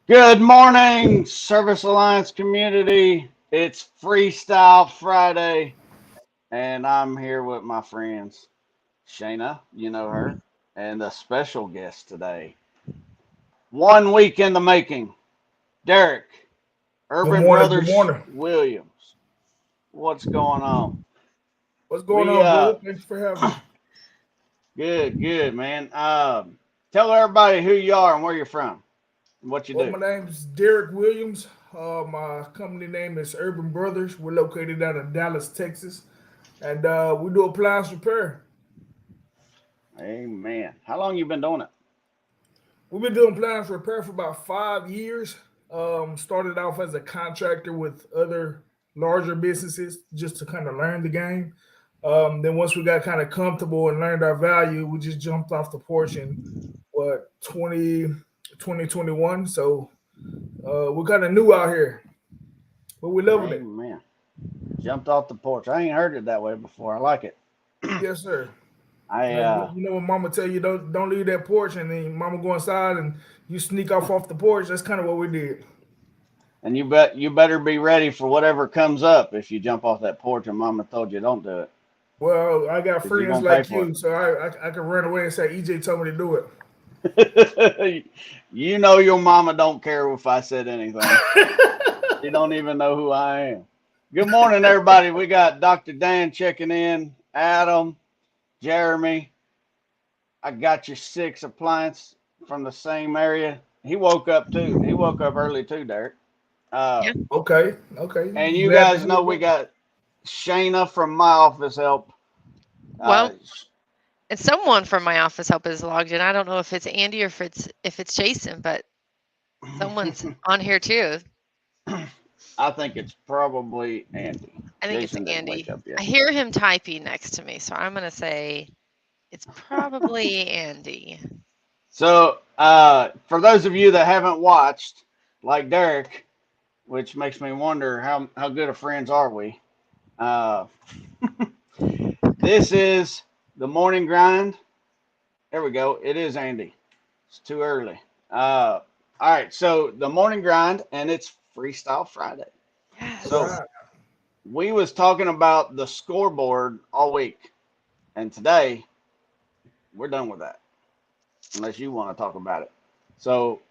Good morning, Service Alliance community. It's Freestyle Friday, and I'm here with my friends, Shayna, you know her, and a special guest today. 1 week in the making, Derek, Good Urban morning. Good Brothers morning. Williams. What's going on? What's going We on, brother? Thanks for having me. good, man. Tell everybody who you are and where you're from, and what you Well, do. my name is Derek Williams. My company name is Urban Brothers. We're located out of Dallas, Texas, and we do appliance repair. Amen. How long you been doing it? We've been doing appliance repair for about 5 years. Started off as a contractor with other larger businesses just to kind of learn the game. Then once we got kind of comfortable and learned our value, we just jumped off the porch in what 2021. So we're kind of new out here, but we're loving it. Amen. Jumped off the porch. I ain't heard it that way before. I like it. Yes, sir. I You know when Mama tell you don't leave that porch, and then Mama go inside and you sneak off the porch. That's kind of what we did. and you better be ready for whatever comes up if you jump off that porch and Mama told you don't do it Well, I got because you're friends gonna pay like for you, so I can run away and say EJ told me to do it. You know your mama don't care if I said anything. it. She don't even know who I am. Good morning, everybody. We got Dr. Dan checking in. Adam, Jeremy. I got your six appliance from the same area. He woke up too. He woke up early too, Derek. Uh, Yeah. Okay. and you Glad to guys hear know we got Shayna from my office help. Uh, Well, and someone from my office help is logged in. I don't know if it's Andy or if it's Jason, but someone's on here too. I think it's probably Andy. I think it's Jason didn't wake Andy. up I yet. hear him typing next to me, so I'm gonna say it's probably Andy. So, for those of you that haven't watched, like Derek, which makes me wonder how good of friends are we? Uh, this is the morning grind. There we go. It is Andy. It's too early. All right. So the morning grind, and it's Freestyle Friday. you. Yes. So Right. we was talking about the scoreboard all week, and today we're done with that. Unless you want to talk about it. So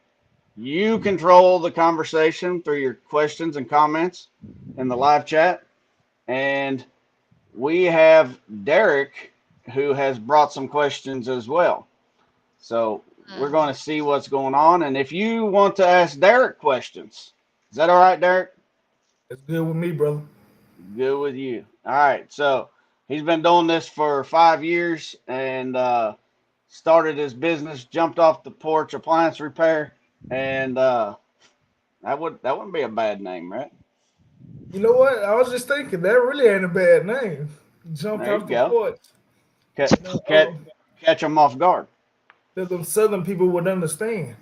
you control the conversation through your questions and comments in the live chat, and we have Derek who has brought some questions as well. So we're Mm. going to see what's going on. And if you want to ask Derek questions, is that all right, Derek? It's good with me, brother. Good with you. All right. So he's been doing this for 5 years and started his business, jumped off the porch, appliance repair, and that wouldn't be a bad name, right? You know what? I was just thinking that really ain't a bad name. Jumped There you off the go. porch. Catch, No, catch, catch them off guard. that them Southern people would understand.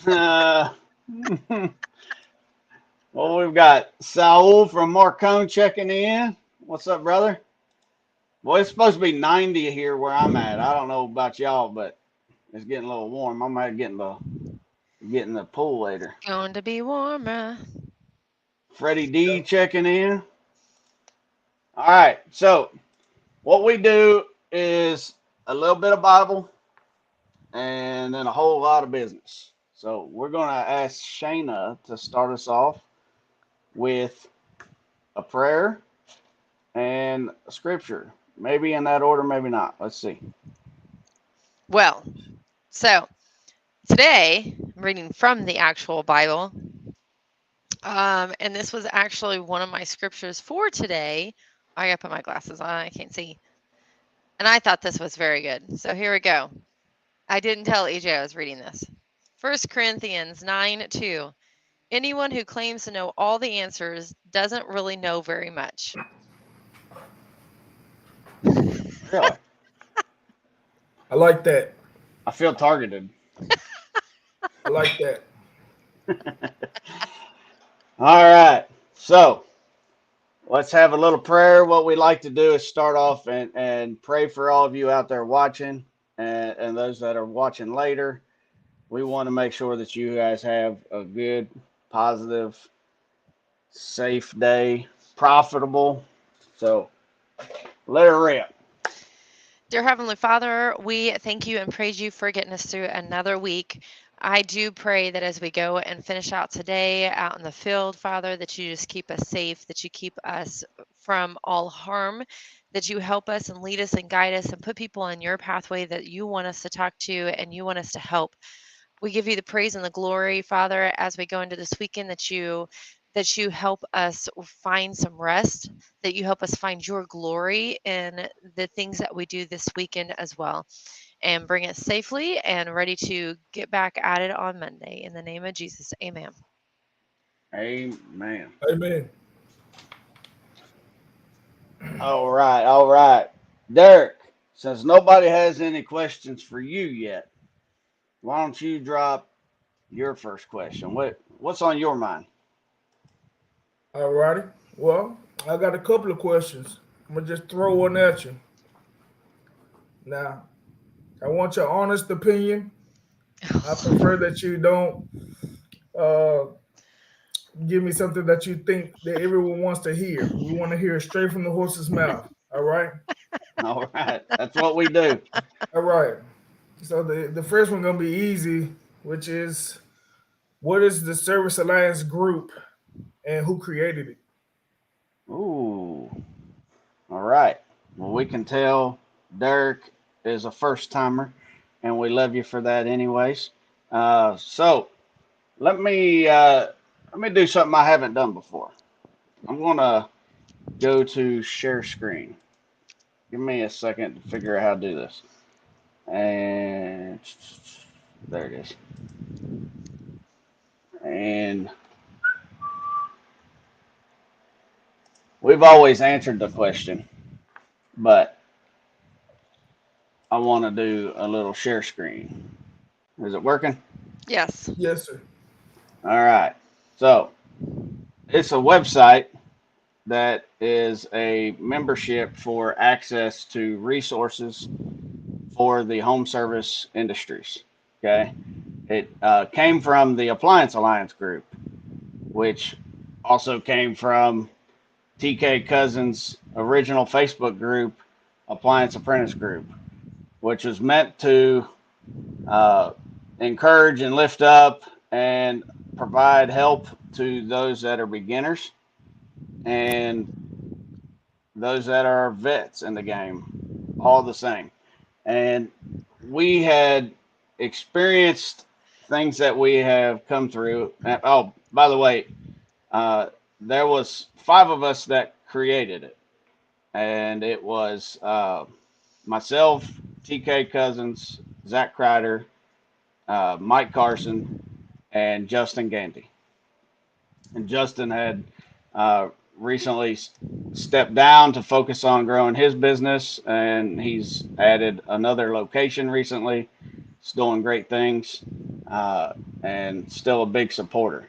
Uh, well, we've got Saul from Marcone checking in. What's up, brother? Well, it's supposed to be 90 here where I'm at. I don't know about y'all, but it's getting a little warm. I might get in the pool later. Going to be warmer. Freddie D checking in. All right. So what we do is a little bit of Bible and then a whole lot of business. So we're gonna ask Shayna to start us off with a prayer and a scripture. Maybe in that order, maybe not. Let's see. Well, so today I'm reading from the actual Bible. And this was actually one of my scriptures for today. I gotta put my glasses on, I can't see. And I thought this was very good. So here we go. I didn't tell EJ I was reading this. 1 Corinthians 9:2. Anyone who claims to know all the answers doesn't really know very much. Really, I like that. I feel targeted. I like that. All right. So let's have a little prayer. What we like to do is start off and pray for all of you out there watching and those that are watching later. We want to make sure that you guys have a good, positive, safe day, profitable. So let it rip. Dear Heavenly Father, we thank you and praise you for getting us through another week. I do pray that as we go and finish out today out in the field, Father, that you just keep us safe, that you keep us from all harm, that you help us and lead us and guide us and put people on your pathway that you want us to talk to and you want us to help. We give you the praise and the glory, Father, as we go into this weekend, that you help us find some rest, that you help us find your glory in the things that we do this weekend as well, and bring it safely and ready to get back at it on Monday. In the name of Jesus, amen. Amen. Amen. All right, all right. Derek, since nobody has any questions for you yet, why don't you drop your first question? What's on your mind? All righty. Well, I got a couple of questions. I'm gonna just throw one at you. Now, I want your honest opinion. I prefer that you don't uh, give me something that you think that everyone wants to hear. We want to hear it straight from the horse's mouth. All right. All right, that's what we do. All right. So the first one gonna be easy, which is what is the Service Alliance Group and who created it? Ooh, all right. Well, we can tell Derek is a first timer, and we love you for that, anyways. So let me do something I haven't done before. I'm gonna go to share screen. Give me a second to figure out how to do this. And there it is. And we've always answered the question, but I want to do a little share screen. Is it working? Yes. Yes, sir. All right. So it's a website that is a membership for access to resources for the home service industries. Okay. It came from the Appliance Alliance group, which also came from TK Cousins' original Facebook group, Appliance Apprentice Group, which was meant to uh, encourage and lift up and provide help to those that are beginners and those that are vets in the game, all the same. And we had experienced things that we have come through. Oh, by the way, uh, there was 5 of us that created it, and it was myself, TK Cousins, Zach Kreider, Mike Carson, and Justin Gandy. And Justin had uh, recently stepped down to focus on growing his business, and he's added another location recently. He's doing great things, uh, and still a big supporter.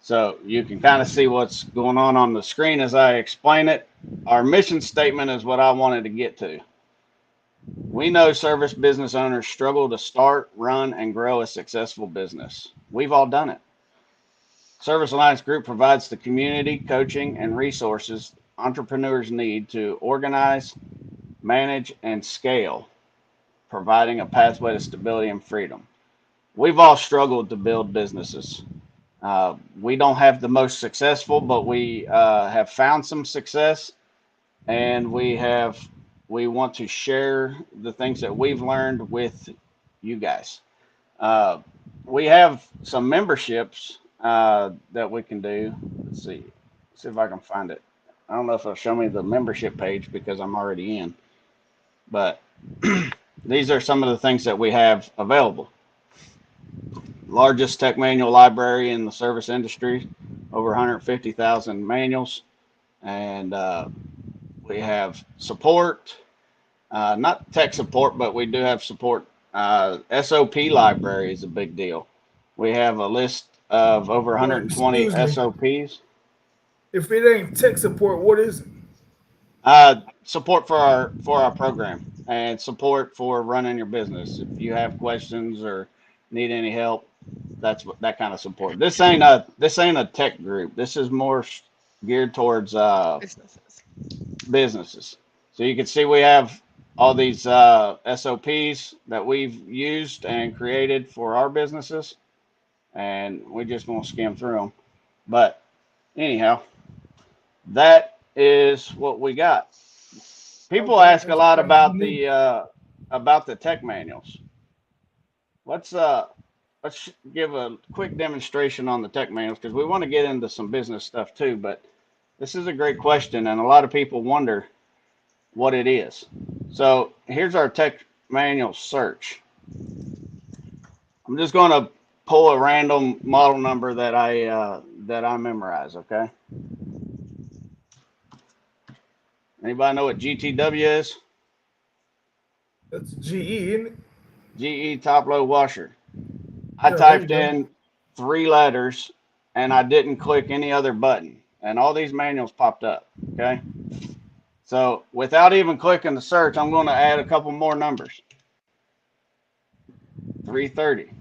So you can kind of see what's going on the screen as I explain it. Our mission statement is what I wanted to get to. We know service business owners struggle to start, run, and grow a successful business. We've all done it. Service Alliance Group provides the community, coaching, and resources entrepreneurs need to organize, manage, and scale, providing a pathway to stability and freedom. We've all struggled to build businesses. We don't have the most successful, but we have found some success, and we want to share the things that we've learned with you guys. Uh, we have some memberships that we can do. Let's see if I can find it. I don't know if it'll show me the membership page because I'm already in, but these are some of the things that we have available. Largest tech manual library in the service industry, over 150,000 manuals, and we have support, not tech support, but we do have support. SOP library is a big deal. We have a list of over Well, 120 excuse me. SOPs. If it ain't tech support, what is it? Support for our program and support for running your business. If you have questions or need any help, that's what that kind of support. This ain't a tech group. This is more geared towards Businesses. businesses. So you can see we have all these SOPs that we've used and created for our businesses, and we're just going to skim through them. But anyhow, that is what we got. People Okay, ask a that's lot kind of unique. about the tech manuals. Let's give a quick demonstration on the tech manuals because we want to get into some business stuff too. But this is a great question, and a lot of people wonder what it is. So here's our tech manual search. I'm just going to pull a random model number that I memorize. Okay. Anybody know what GTW is? That's GE, isn't it? GE top load washer. I Yeah, there you typed go. in 3 letters and I didn't click any other button, and all these manuals popped up. Okay. So without even clicking the search, I'm going to add a couple more numbers. 330.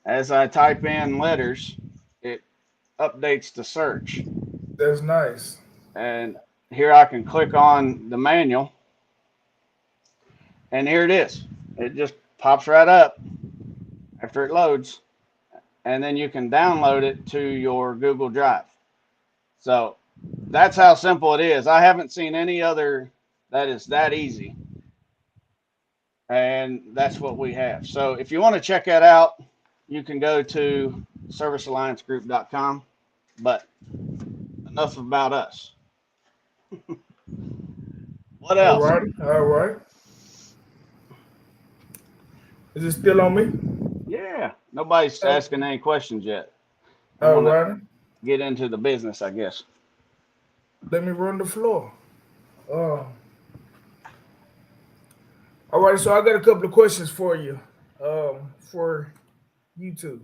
As I type in letters, it updates the search. That's nice. And here I can click on the manual, and here it is. It just pops right up after it loads, and then you can download it to your Google Drive. So that's how simple it is. I haven't seen any other that is that easy. And that's what we have. So if you want to check that out, you can go to servicealliancegroup.com. But enough about us. What All else? right, all right. Is it still on me? Yeah, nobody's Oh, asking any questions yet. They all want to right. get into the business, I guess. Let me run the floor. Uh, all right, so I got a couple of questions for you, for you two.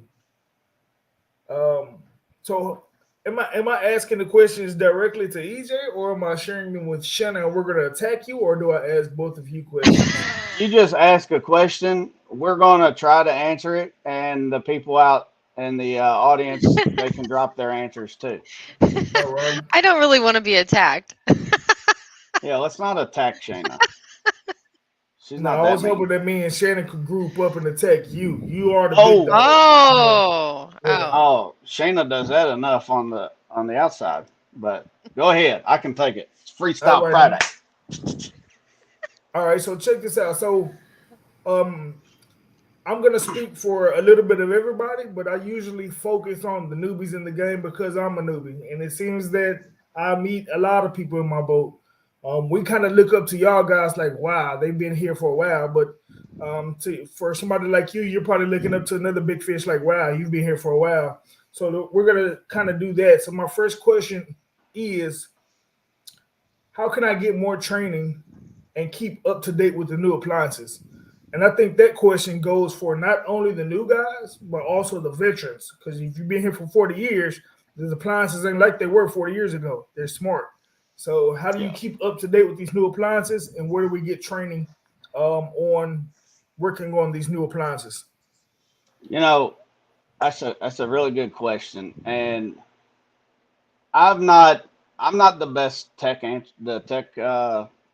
Um, so am I asking the questions directly to EJ, or am I sharing them with Shannon? And we're gonna attack you, or do I ask both of you questions? You just ask a question. We're going to try to answer it, and the people out in the audience, they can drop their answers too. All right. I don't really want to be attacked. Yeah, let's not attack Shayna. She's No, not I that was hoping mean. that me and Shannon could group up and attack you. You are the big Oh, dog. Yeah, Oh, yeah. oh. oh, Shayna does that enough on the outside. But go ahead, I can take it. It's All Freestyle right. Friday. All right. So check this out. So um, I'm gonna speak for a little bit of everybody, but I usually focus on the newbies in the game because I'm a newbie, and it seems that I meet a lot of people in my boat. We kind of look up to y'all guys like, wow, they've been here for a while, but for somebody like you, you're probably looking up to another big fish like, wow, you've been here for a while. So we're gonna kind of do that. So my first question is, how can I get more training and keep up to date with the new appliances? And I think that question goes for not only the new guys, but also the veterans. Because if you've been here for 40 years, the appliances ain't like they were 40 years ago. They're smart. So, how do you Yeah. keep up to date with these new appliances? And where do we get training on working on these new appliances? You know, that's a really good question, and I've not I'm not the best the tech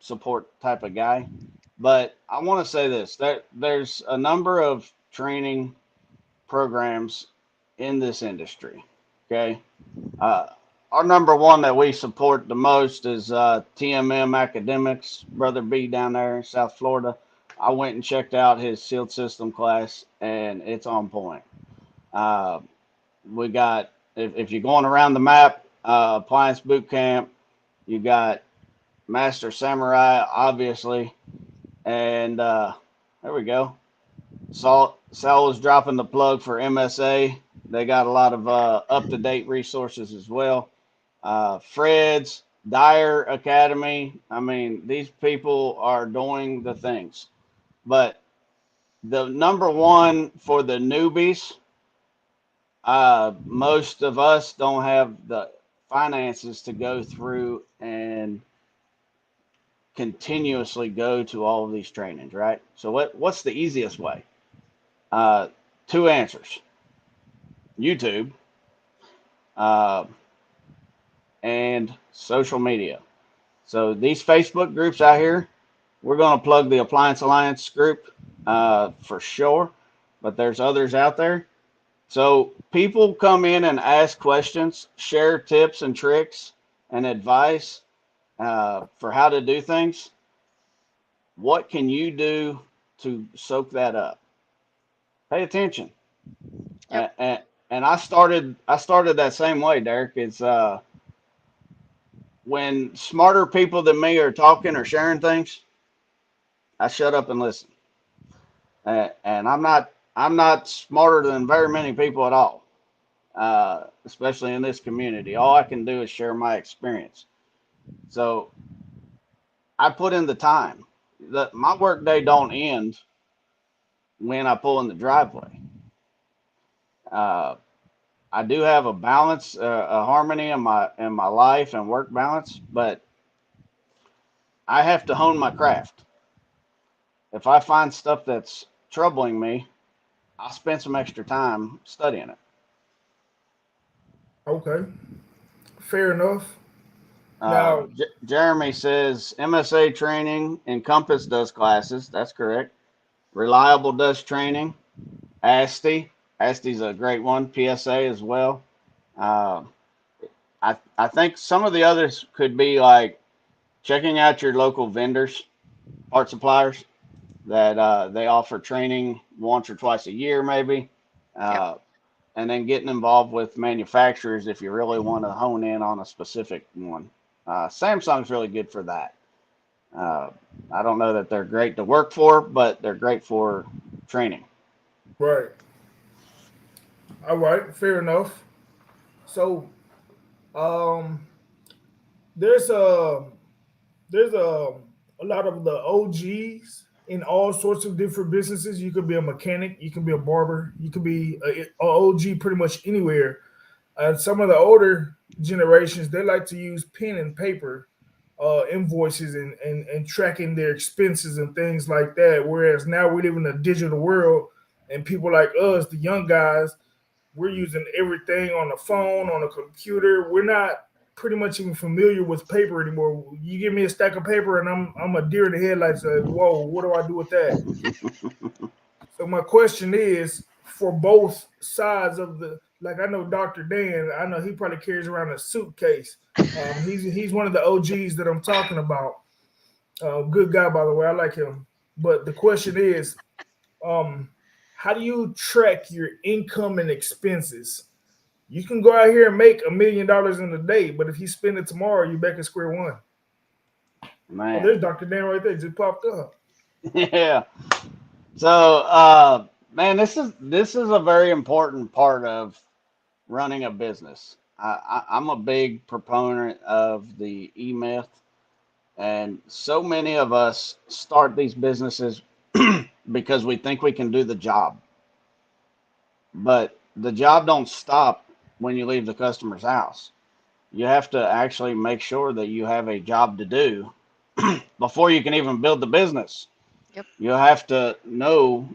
support type of guy, but I want to say this: there's a number of training programs in this industry. Okay, uh, our number one that we support the most is TMM Academics, Brother B down there in South Florida. I went and checked out his sealed system class, and it's on point. Uh, we got if you're going around the map, appliance boot camp. You got Master Samurai, obviously, and there we go. Sal was dropping the plug for MSA. They got a lot of up to date resources as well. Fred's Dyer Academy. I mean, these people are doing the things, but the number one for the newbies, most of us don't have the finances to go through and continuously go to all of these trainings, right? So what's the easiest way? Two answers: YouTube uh, and social media. So these Facebook groups out here, we're going to plug the Appliance Alliance group for sure, but there's others out there. So people come in and ask questions, share tips and tricks and advice for how to do things. What can you do to soak that up? Pay attention. Yep. And I started that same way, Derek. It's when smarter people than me are talking or sharing things, I shut up and listen. And I'm not smarter than very many people at all, especially in this community. All I can do is share my experience. So I put in the time. My work day don't end when I pull in the driveway. Uh, I do have a balance, a harmony in my life and work balance, but I have to hone my craft. If I find stuff that's troubling me, I'll spend some extra time studying it. Okay, fair enough. Now, Jeremy says MSA training, Encompass does classes. That's correct. Reliable does training. ASTI's a great one. PSA as well. Uh, I think some of the others could be like checking out your local vendors, part suppliers that they offer training once or twice a year, maybe. Yep. Uh, and then getting involved with manufacturers if you really want to hone in on a specific one. Samsung's really good for that. Uh, I don't know that they're great to work for, but they're great for training. right. All right, fair enough. So, um, there's a lot of the OGs in all sorts of different businesses. You could be a mechanic, you can be a barber, you could be a OG pretty much anywhere. And some of the older generations, they like to use pen and paper invoices and tracking their expenses and things like that. Whereas now we live in a digital world, and people like us, the young guys, we're using everything on the phone, on a computer. We're not pretty much even familiar with paper anymore. You give me a stack of paper, and I'm a deer in the headlights. Like, whoa, what do I do with that? So my question is for both sides of the, like, I know Dr. Dan, I know he probably carries around a suitcase. He's one of the OGs that I'm talking about. Good guy, by the way. I like him. But the question is, um, how do you track your income and expenses? You can go out here and make $1 million in a day, but if you spend it tomorrow, you're back at square one. Oh, Man. there's Dr. Dan right there. Just popped up. Yeah. So, man, this is a very important part of running a business. I'm a big proponent of the E Myth, and so many of us start these businesses because we think we can do the job, but the job don't stop when you leave the customer's house. You have to actually make sure that you have a job to do before you can even build the business. Yep. You have to know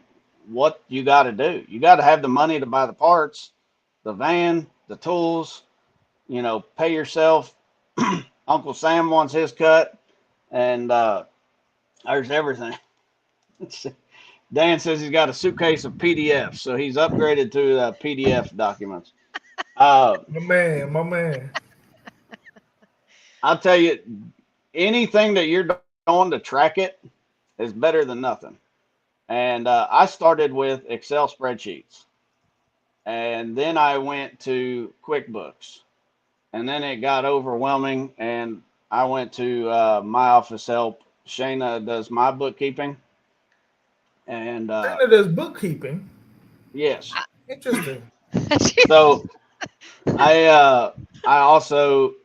what you got to do. You got to have the money to buy the parts, the van, the tools, pay yourself. Uncle Sam wants his cut, and there's everything. Dan says he's got a suitcase of PDFs, so he's upgraded to PDF documents. My man, my man. I'll tell you, anything that you're doing to track it is better than nothing. And I started with Excel spreadsheets, and then I went to QuickBooks, and then it got overwhelming, and I went to My Office Help. Shayna does my bookkeeping, and Shayna does bookkeeping. yes. Interesting. So I also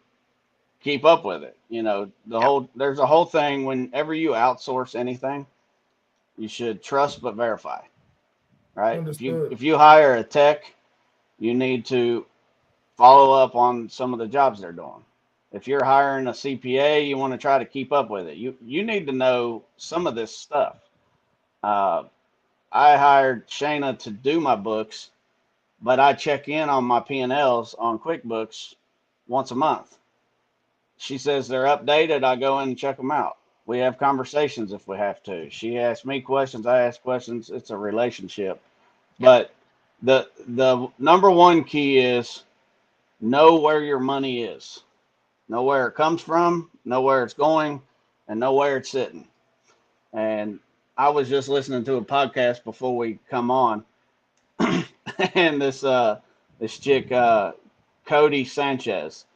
keep up with it. There's a whole thing whenever you outsource anything, you should trust but verify, right? Understood. If you hire a tech, you need to follow up on some of the jobs they're doing. If you're hiring a CPA, you want to try to keep up with it. You need to know some of this stuff. Uh, I hired Shayna to do my books, but I check in on my P&Ls on QuickBooks once a month. She says they're updated. I go in and check them out. We have conversations if we have to. She asks me questions. I ask questions. It's a relationship. Yep. But the number one key is know where your money is, know where it comes from, know where it's going, and know where it's sitting. And I was just listening to a podcast before we come on, and this chick Cody Sanchez,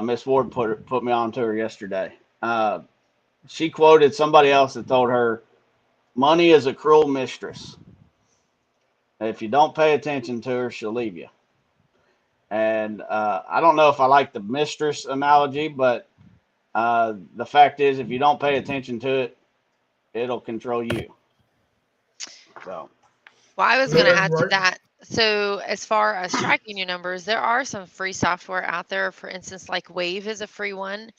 Miss Ward put me on to her yesterday. She quoted somebody else that told her, "Money is a cruel mistress. If you don't pay attention to her, she'll leave you." And I don't know if I like the mistress analogy, but the fact is, if you don't pay attention to it, it'll control you. So, Well, I was No, going to that's add to right. that. So, as far as tracking your numbers, there are some free software out there. For instance, like Wave is a free one.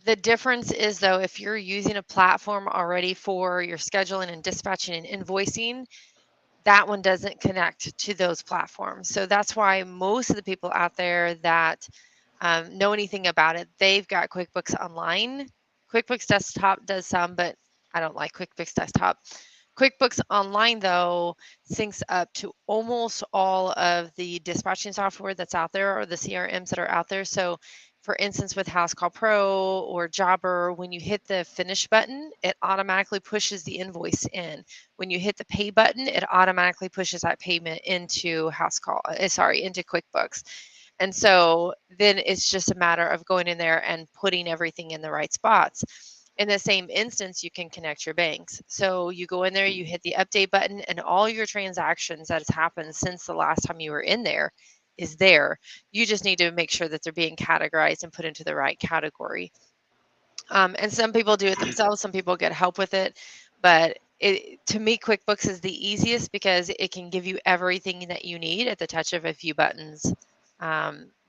The difference is, though, if you're using a platform already for your scheduling and dispatching and invoicing, that one doesn't connect to those platforms. So that's why most of the people out there that know anything about it, they've got QuickBooks Online. QuickBooks Desktop does some, but I don't like QuickBooks Desktop. QuickBooks Online, though, syncs up to almost all of the dispatching software that's out there or the CRMs that are out there. So, for instance, with House Call Pro or Jobber, when you hit the finish button, it automatically pushes the invoice in. When you hit the pay button, it automatically pushes that payment into into QuickBooks. And so then it's just a matter of going in there and putting everything in the right spots. In the same instance, you can connect your banks. So you go in there, you hit the update button, and all your transactions that has happened since the last time you were in there is there. You just need to make sure that they're being categorized and put into the right category. And some people do it themselves, some people get help with it. But to me, QuickBooks is the easiest because it can give you everything that you need at the touch of a few buttons.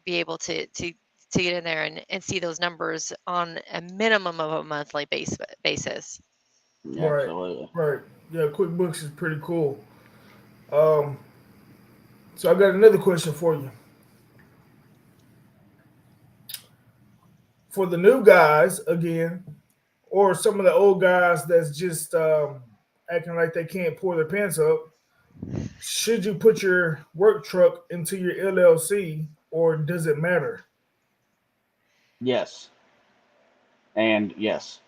Be able to get in there and see those numbers on a minimum of a monthly basis. yeah, Right, absolutely. right. Yeah, QuickBooks is pretty cool. Um, so I got another question for you. For the new guys, again, or some of the old guys that's just acting like they can't pour their pants up, should you put your work truck into your LLC or does it matter? Yes, and yes.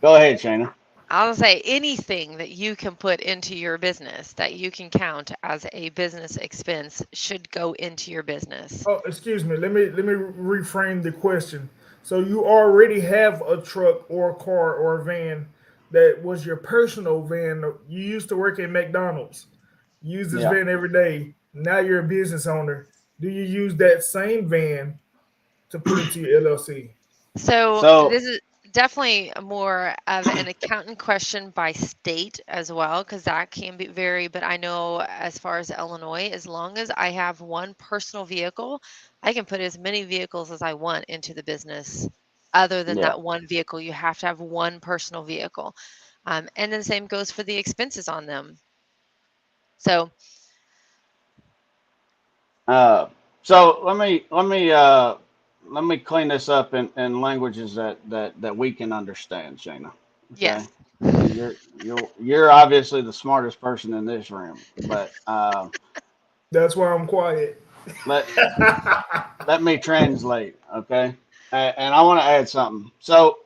Go ahead, Shayna. I'll say anything that you can put into your business that you can count as a business expense should go into your business. Oh, excuse me. Let me reframe the question. So you already have a truck or a car or a van that was your personal van. You used to work at McDonald's. You use this Yeah. van every day. Now you're a business owner. Do you use that same van to put into your LLC? So So, this is definitely more of an accountant question by state as well, because that can be vary. But I know as far as Illinois, as long as I have one personal vehicle, I can put as many vehicles as I want into the business. Other than yeah. that one vehicle, you have to have one personal vehicle. And then the same goes for the expenses on them. So Uh, so let me clean this up in languages that we can understand, Shayna. Okay. yes. And you're obviously the smartest person in this room, but That's why I'm quiet. let let me translate. Okay. And I want to add something. So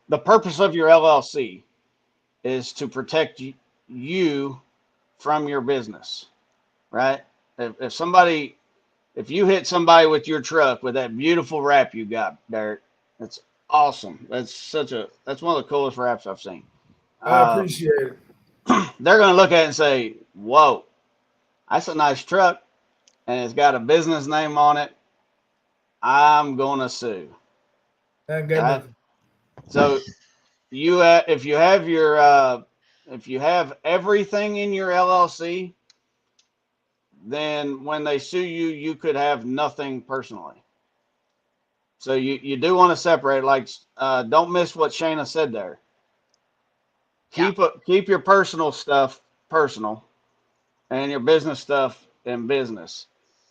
the purpose of your LLC is to protect you from your business, right? If somebody, if you hit somebody with your truck with that beautiful wrap you got, Derek, that's awesome. That's one of the coolest wraps I've seen. I Um, appreciate it. they're going to look at it and say, "Whoa, that's a nice truck, and it's got a business name on it. I'm going to sue." I ain't got Right? nothing. So if you have everything in your LLC, then when they sue you, you could have nothing personally. So you do want to separate. Like, don't miss what Shayna said there. Yeah. Keep your personal stuff personal, and your business stuff in business.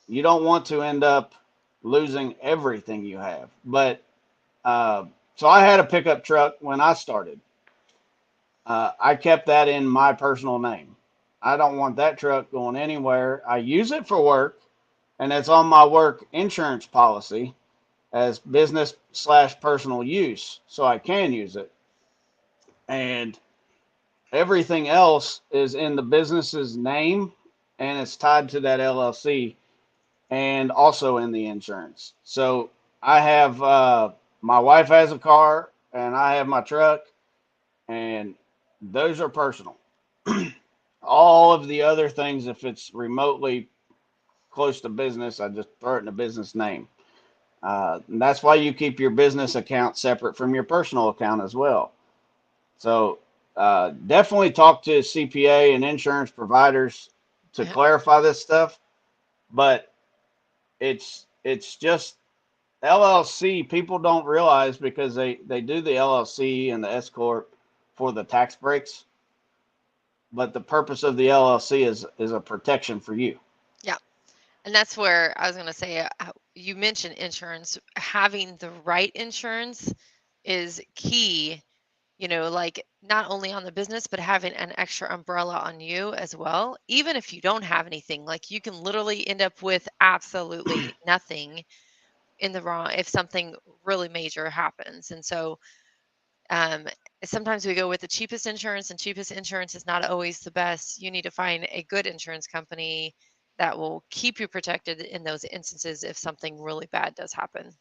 You don't want to end up losing everything you have. But uh, so I had a pickup truck when I started. I kept that in my personal name. I don't want that truck going anywhere. I use it for work, and it's on my work insurance policy as business slash personal use, so I can use it. And everything else is in the business's name, and it's tied to that LLC, and also in the insurance. So I have my wife has a car, and I have my truck, and those are personal. All of the other things, if it's remotely close to business, I just throw it in a business name. And that's why you keep your business account separate from your personal account as well. So definitely talk to CPA and insurance providers to Yeah. clarify this stuff. But it's just LLC. People don't realize because they do the LLC and the S corp for the tax breaks, but the purpose of the LLC is a protection for you. Yeah. And that's where I was going to say, you mentioned insurance. Having the right insurance is key, like not only on the business, but having an extra umbrella on you as well. Even if you don't have anything, like you can literally end up with absolutely nothing in the wrong if something really major happens. And so um, sometimes we go with the cheapest insurance, and cheapest insurance is not always the best. You need to find a good insurance company that will keep you protected in those instances if something really bad does happen.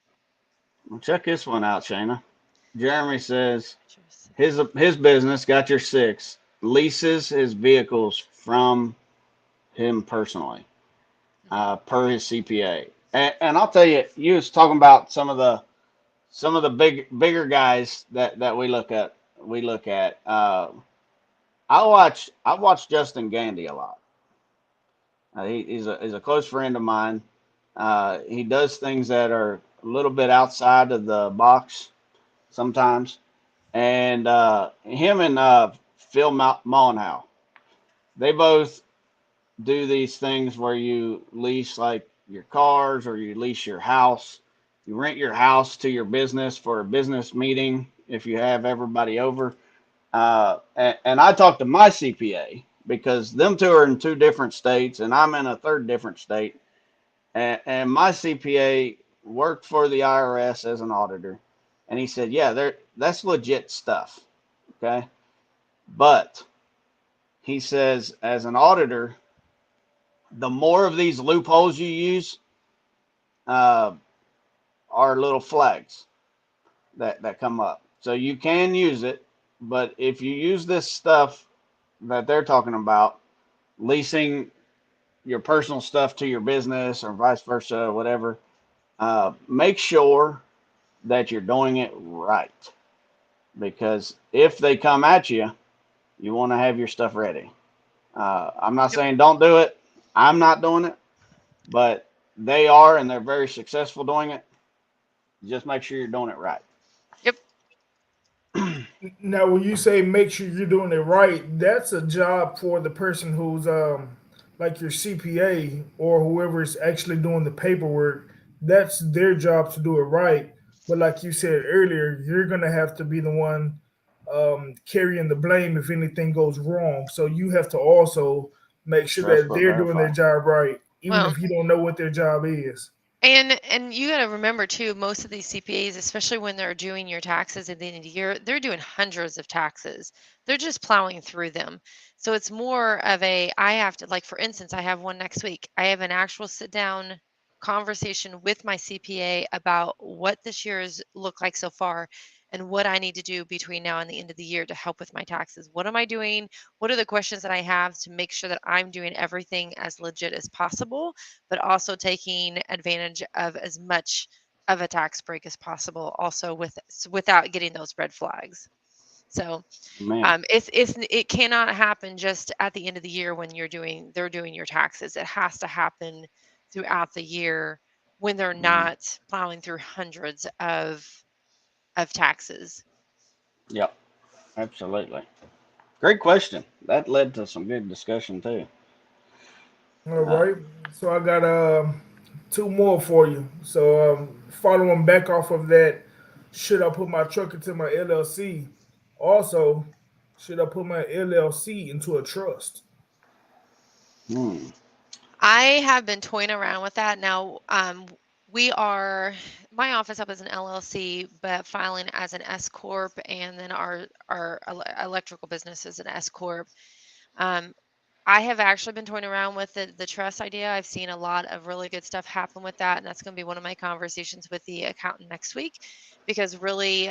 Well, check this one out, Shayna. Jeremy says his business got your six leases his vehicles from him personally, per his CPA. And I'll tell you, you was talking about some of the bigger guys that we look at. We look at. I watch Justin Gandy a lot. He's a close friend of mine. He does things that are a little bit outside of the box sometimes. And him and Phil Mollenhow, they both do these things where you lease like your cars or you lease your house. You rent your house to your business for a business meeting if you have everybody over. And I talked to my CPA because them two are in two different states and I'm in a third different state. And my CPA worked for the IRS as an auditor. And he said, yeah, that's legit stuff. Okay. But he says, as an auditor, the more of these loopholes you use uh, are little flags that come up. So you can use it, but if you use this stuff that they're talking about, leasing your personal stuff to your business or vice versa, whatever, make sure that you're doing it right. Because if they come at you, you want to have your stuff ready. I'm not Yep. saying don't do it. I'm not doing it, but they are, and they're very successful doing it. Just make sure you're doing it right. Yep. Now, when you say make sure you're doing it right, that's a job for the person who's like your CPA or whoever is actually doing the paperwork. That's their job to do it right. But like you said earlier, you're gonna have to be the one carrying the blame if anything goes wrong. So you have to also make sure Trust that but they're doing their verify. job right, even Well, if you don't know what their job is. and you got to remember too, most of these CPAs, especially when they're doing your taxes at the end of the year, they're doing hundreds of taxes. They're just plowing through them. So it's more of I have to, like, for instance, I have one next week. I have an actual sit down conversation with my CPA about what this year has looked like so far and what I need to do between now and the end of the year to help with my taxes. What am I doing? What are the questions that I have to make sure that I'm doing everything as legit as possible, but also taking advantage of as much of a tax break as possible, also without getting those red flags. So Man, it cannot happen just at the end of the year when they're doing your taxes. It has to happen throughout the year when they're Mhm. not plowing through hundreds of taxes. Yep, absolutely. Great question. That led to some good discussion too. All Uh, right. So I got two more for you. So following back off of that, should I put my truck into my LLC? Also, should I put my LLC into a trust? hmm. I have been toying around with that. Now, we are, my office up as an LLC, but filing as an S corp, and then our electrical business is an S corp. Um, I have actually been toying around with the trust idea. I've seen a lot of really good stuff happen with that, and that's going to be one of my conversations with the accountant next week. Because really,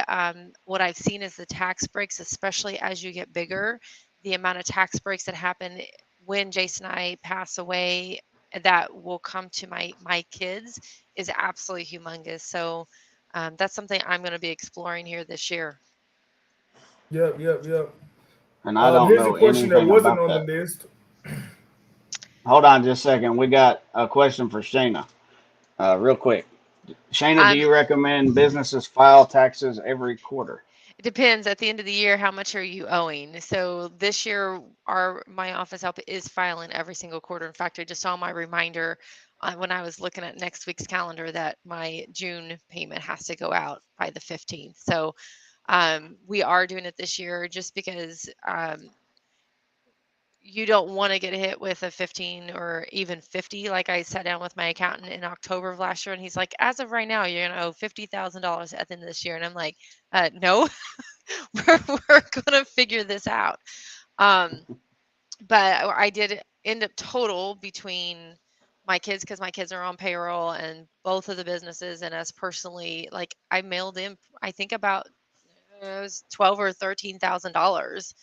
what I've seen is the tax breaks, especially as you get bigger, the amount of tax breaks that happen when Jason and I pass away that will come to my kids is absolutely humongous. So that's something I'm going to be exploring here this year. Yep, yep, yep. And I don't Here's a know question that anything wasn't about on the that. list. Hold on just a second. We got a question for Shayna. Real quick. Shayna, do Um, you recommend businesses file taxes every quarter? It depends. At the end of the year, how much are you owing? So this year, our my office help is filing every single quarter. In fact, I just saw my reminder when I was looking at next week's calendar that my June payment has to go out by the 15th. So we are doing it this year just because you don't want to get hit with a 15 or even 50. Like I sat down with my accountant in October of last year, and he's like, as of right now, you're going to owe $50,000 at the end of this year. And I'm like, no, we're gonna figure this out. Um, but I did end up total between my kids because my kids are on payroll and both of the businesses and us personally. Like I mailed in, I think about it was 12 or 13 thousand dollars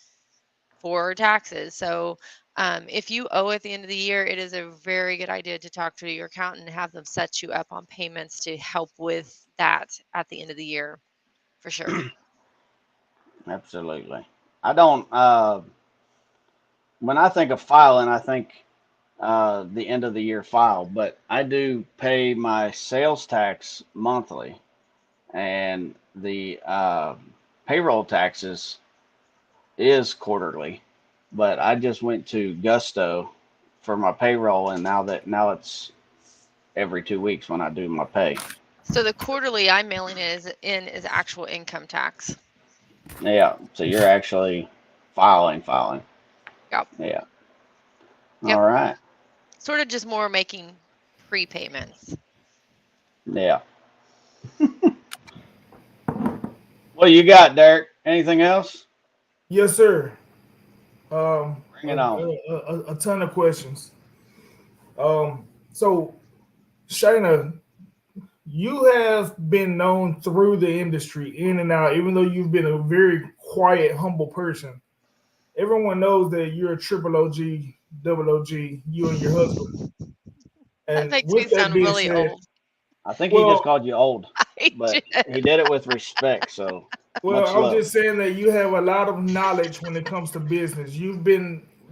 for taxes. So if you owe at the end of the year, it is a very good idea to talk to your accountant and have them set you up on payments to help with that at the end of the year for sure. Absolutely. I don't. When I think of filing, I think the end of the year file, but I do pay my sales tax monthly, and the payroll taxes is quarterly. But I just went to Gusto for my payroll, and now it's every 2 weeks when I do my pay. So the quarterly I'm mailing is actual income tax. Yeah, so you're actually filing. Yep. Yeah. Yep. All right. Sort of just more making prepayments. Yeah. What do you got, Derek? Anything else? Yes, sir. Um, Bring it on. a ton of questions. So Shayna, you have been known through the industry in and out, even though you've been a very quiet, humble person. Everyone knows that you're a triple OG, double OG, you and your husband. That And makes me with that sound being really said, old. I think he just well, called you old, I but did. he did it with respect, so well, much I'm love. just saying that you have a lot of knowledge when it comes to business.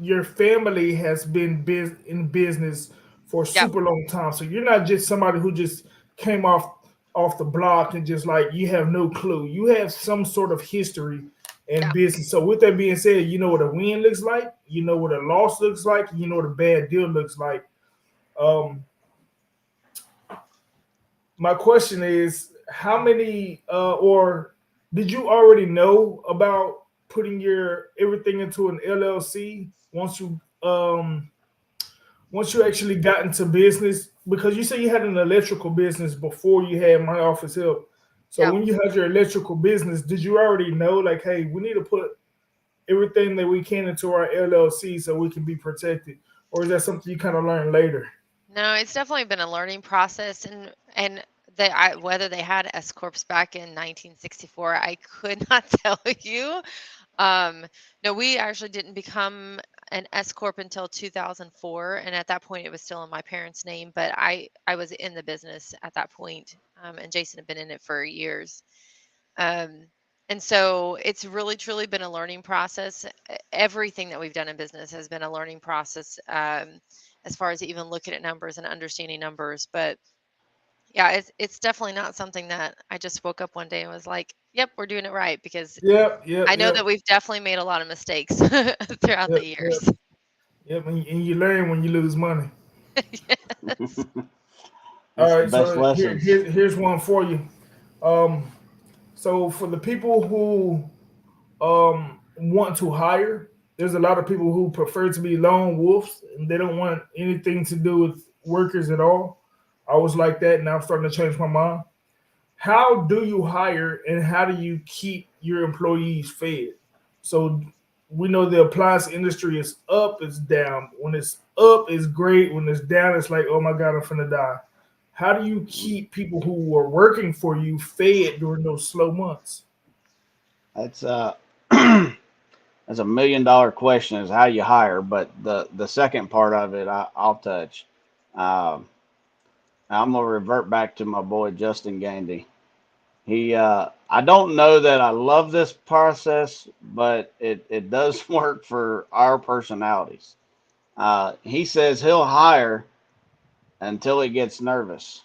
Your family has been in business for a Yep. super long time. So you're not just somebody who just came off the block and just like you have no clue. You have some sort of history in Yep. business. So with that being said, you know what a win looks like, you know what a loss looks like, you know what a bad deal looks like. Um, my question is how many or did you already know about putting your everything into an LLC once you actually got into business, because you said you had an electrical business before you had my office help. So Yep. when you had your electrical business, did you already know like, hey, we need to put everything that we can into our LLC so we can be protected? Or is that something you kind of learned later? No, it's definitely been a learning process, and whether they had S corps back in 1964, I could not tell you. Um, no, we actually didn't become an S corp until 2004, and at that point, it was still in my parents' name. But I was in the business at that point, and Jason had been in it for years. Um, and so it's really truly been a learning process. Everything that we've done in business has been a learning process, as far as even looking at numbers and understanding numbers. But Yeah, it's definitely not something that I just woke up one day and was like, "Yep, we're doing it right," because Yep, I yep, know that yep, we've definitely made a lot of mistakes throughout the yep, yep, years. yep. And you learn when you lose money. Yes. That's All the right, best so lessons. here's one for you. Um, so for the people who want to hire, there's a lot of people who prefer to be lone wolves and they don't want anything to do with workers at all. I was like that, and now I'm starting to change my mind. How do you hire and how do you keep your employees fed? So we know the appliance industry is up, it's down. When it's up, it's great. When it's down, it's like, oh my God, I'm finna die. How do you keep people who are working for you fed during those slow months? That's that's $1 million question is how you hire, but the second part of it I'll touch. Um, I'm gonna revert back to my boy Justin Gandy. I don't know that I love this process, but it does work for our personalities. He says he'll hire until he gets nervous,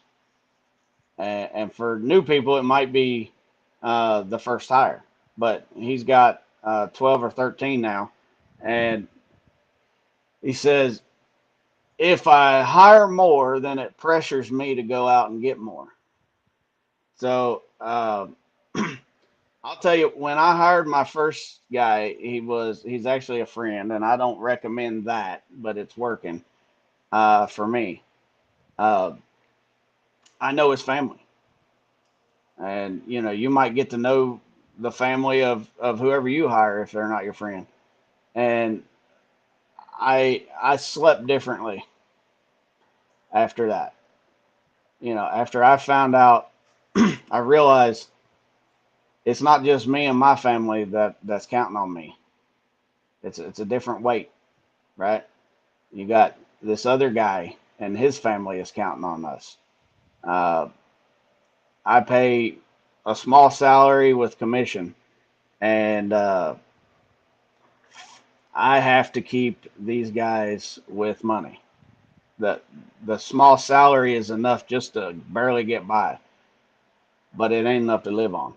and for new people, it might be the first hire, but he's got 12 or 13 now, and he says if I hire more, then it pressures me to go out and get more. So I'll tell you, when I hired my first guy, he's actually a friend, and I don't recommend that, but it's working for me. Uh, I know his family, and you might get to know the family of whoever you hire if they're not your friend. And I slept differently after that. After I found out, I realized it's not just me and my family that's counting on me. It's a different weight, right? You got this other guy and his family is counting on us. Uh, I pay a small salary with commission, and I have to keep these guys with money. The the small salary is enough just to barely get by, but it ain't enough to live on.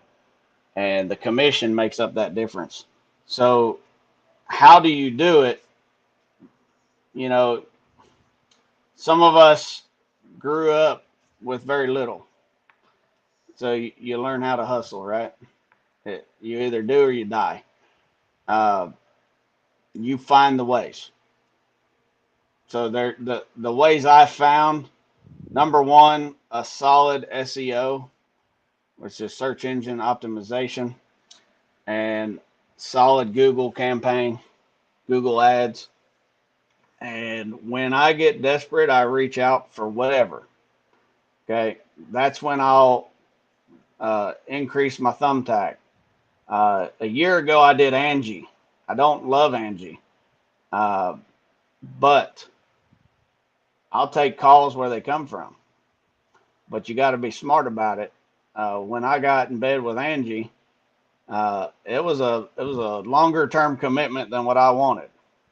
And the commission makes up that difference. So how do you do it? You know, some of us grew up with very little. So you learn how to hustle, right? You either do or you die. Uh, you find the ways. So the ways I found, number one, a solid SEO, which is search engine optimization, and solid Google campaign, Google ads. And when I get desperate, I reach out for whatever. Okay, that's when I'll increase my thumbtack. A year ago, I did Angie. I don't love Angie, uh, but I'll take calls where they come from. But you got to be smart about it. When I got in bed with Angie, it was a longer term commitment than what I wanted.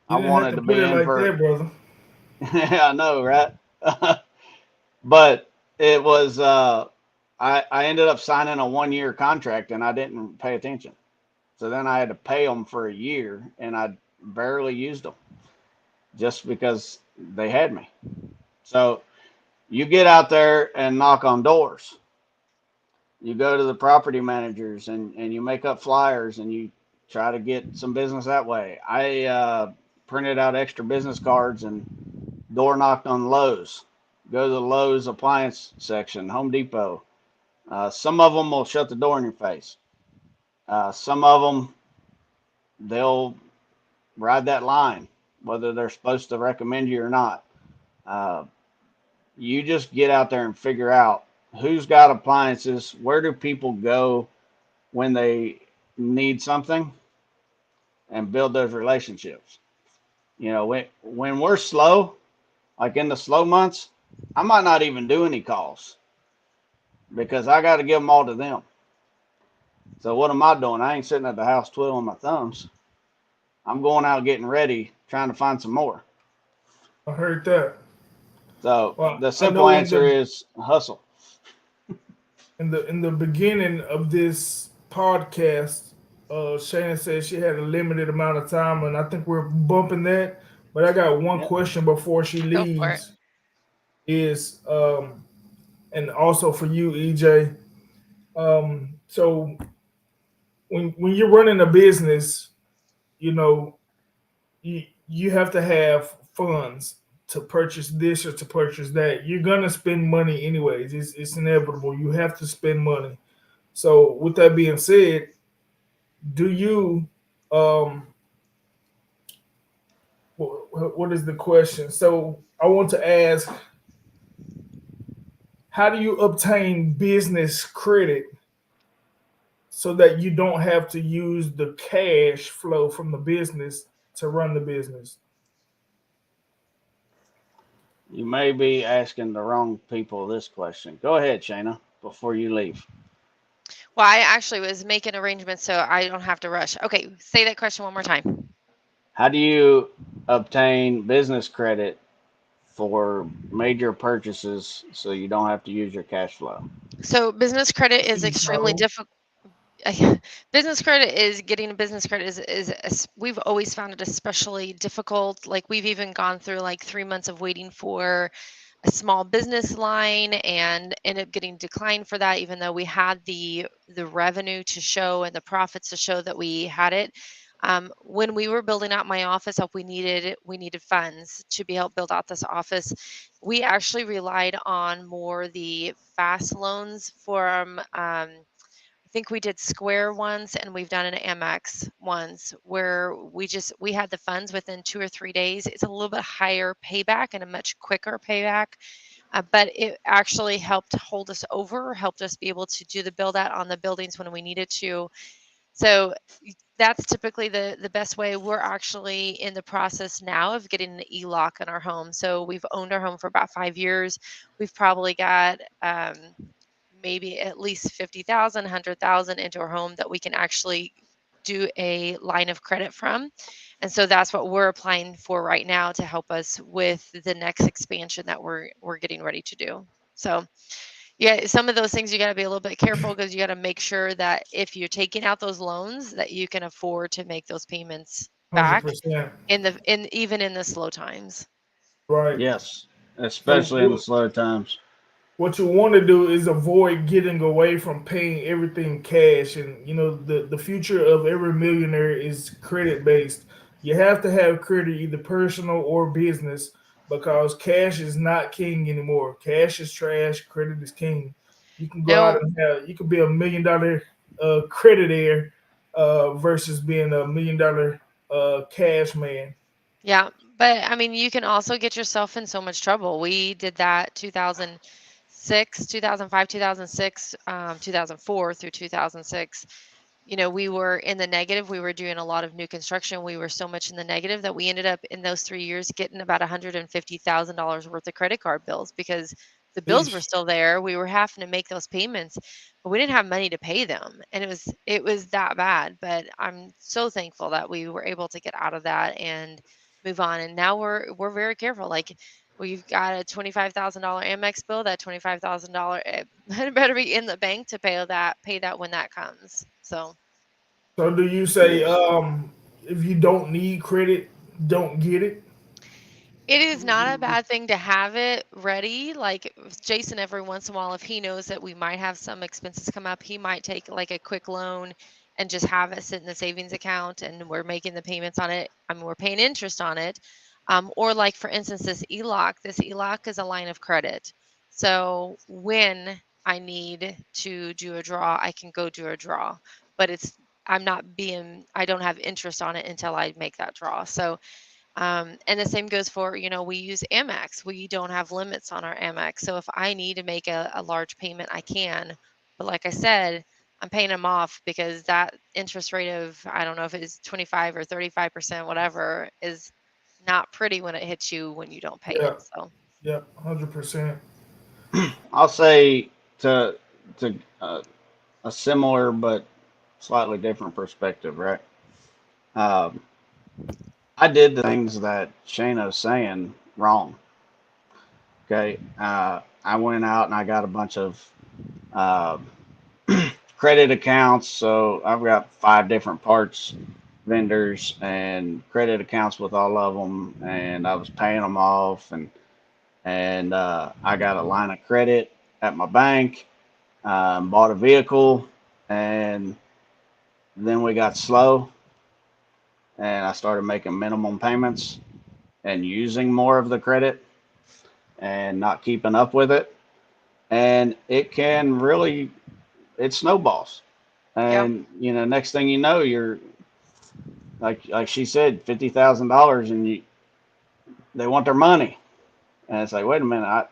You I didn't have wanted to to put be it in like for, that, brother. I know, right? But it was, I ended up signing a 1 year contract and I didn't pay attention. So then I had to pay them for a year and I barely used them just because they had me. So you get out there and knock on doors. You go to the property managers and you make up flyers and you try to get some business that way. I printed out extra business cards and door knocked on Lowe's. Go to the Lowe's appliance section, Home Depot. Some of them will shut the door in your face. Some of them, they'll ride that line, whether they're supposed to recommend you or not. Uh, you just get out there and figure out who's got appliances, where do people go when they need something, and build those relationships. When we're slow, like in the slow months, I might not even do any calls because I got to give them all to them. So what am I doing? I ain't sitting at the house twiddling my thumbs. I'm going out getting ready, trying to find some more. I heard that. So Well, the I simple know in answer the is hustle. in the beginning of this podcast, Shannon said she had a limited amount of time, and I think we're bumping that. But I got one Yep. question before she Go for it. leaves. Is and also for you, EJ. So when you're running a business, you know, you have to have funds to purchase this or to purchase that. You're gonna spend money anyways. It's inevitable. You have to spend money. So with that being said, do you um what is the question? So I want to ask, how do you obtain business credit so that you don't have to use the cash flow from the business to run the business? You may be asking the wrong people this question. Go ahead, Shayna, before you leave. Well, I actually was making arrangements so I don't have to rush. Okay, say that question one more time. How do you obtain business credit for major purchases so you don't have to use your cash flow? So, business credit is extremely So difficult. Business credit is getting a business credit we've always found it especially difficult. Like we've even gone through like 3 months of waiting for a small business line and ended up getting declined for that, even though we had the revenue to show and the profits to show that we had it. When we were building out my office up, we needed funds to be able to build out this office. We actually relied on more the fast loans from I think we did Square once, and we've done an Amex once where we had the funds within 2 or 3 days. It's a little bit higher payback and a much quicker payback, but it actually helped hold us over, helped us be able to do the build out on the buildings when we needed to. So that's typically the best way. We're actually in the process now of getting an e-lock in our home. So we've owned our home for about 5 years. We've probably got maybe at least 50,000, 100,000 into our home that we can actually do a line of credit from. And so that's what we're applying for right now to help us with the next expansion that we're getting ready to do. So yeah, some of those things you got to be a little bit careful because you got to make sure that if you're taking out those loans that you can afford to make those payments back 100%. in even in the slow times. Right. Yes, So especially in the slow times. what you want to do is avoid getting away from paying everything cash, and the future of every millionaire is credit based. You have to have credit, either personal or business, because cash is not king anymore. Cash is trash, credit is king. You can go out No, and you could be $1 million creditor versus being $1 million cash man. yeah, but I mean, you can also get yourself in so much trouble. We did that 2006, 2005, 2006, 2004 through 2006. We were in the negative. We were doing a lot of new construction. We were so much in the negative that we ended up in those 3 years getting about $150,000 worth of credit card bills because the bills were Eesh. still there. We were having to make those payments, but we didn't have money to pay them, and it was that bad. But I'm so thankful that we were able to get out of that and move on. And now we're very careful. Like we've got a $25,000 Amex bill. That $25,000 it better be in the bank to pay that when that comes. So. So do you say Yes. if you don't need credit, don't get it? It is not a bad thing to have it ready. Like Jason, every once in a while, if he knows that we might have some expenses come up, he might take like a quick loan and just have it sit in the savings account and we're making the payments on it. I mean, we're paying interest on it. Or like for instance, this e-lock is a line of credit. So when I need to do a draw, I can go do a draw. But I don't have interest on it until I make that draw. So and the same goes for, we use Amex. We don't have limits on our Amex. So if I need to make a large payment, I can. But like I said, I'm paying them off because that interest rate of, I don't know if it's 25 or 35%, whatever, is not pretty when it hits you when you don't pay it. Yeah, So, yeah, 100%. I'll say to a similar but slightly different perspective, right? Um, I did the things that Shayna's saying wrong. Okay, I went out and I got a bunch of uh, credit accounts. So I've got 5 different parts vendors and credit accounts with all of them, and I was paying them off, and I got a line of credit at my bank, bought a vehicle, and then we got slow, and I started making minimum payments and using more of the credit and not keeping up with it, and it can really it snowballs. Yeah. And next thing you know, you're like she said, $50,000, and they want their money, and it's like, wait a minute,